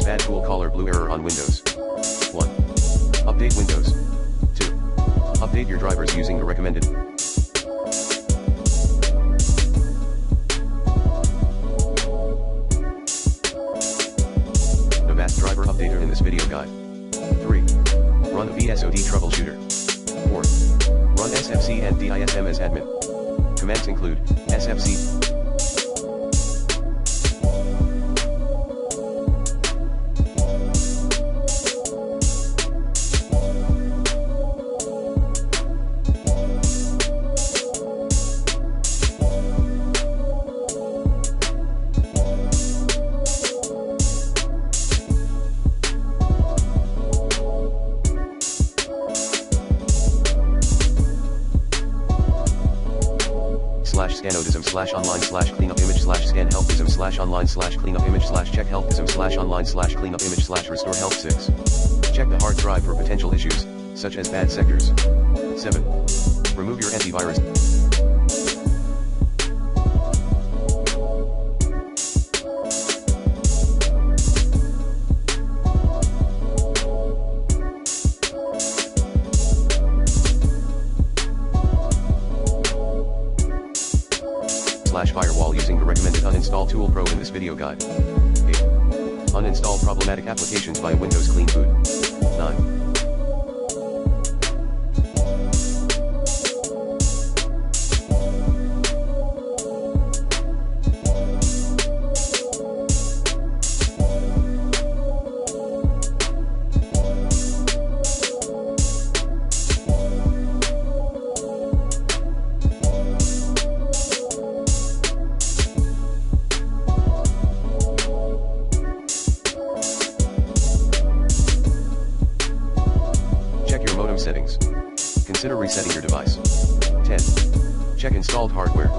Bad tool caller blue error on Windows. 1. Update Windows. 2. Update your drivers using the recommended. The best driver updater in this video guide. 3. Run a VSOD troubleshooter. 4. Run SFC and DISM as admin. Commands include SFC /scanodism /online /cleanup image /scan helpism /online /cleanup image /check helpism /online /cleanup image /restore help. 6. Check the hard drive for potential issues, such as bad sectors. 7. Remove your antivirus. Firewall using the recommended Uninstall Tool Pro in this video guide. 8. Uninstall problematic applications via Windows Clean Boot. 9. Settings. Consider resetting your device. 10. Check installed hardware.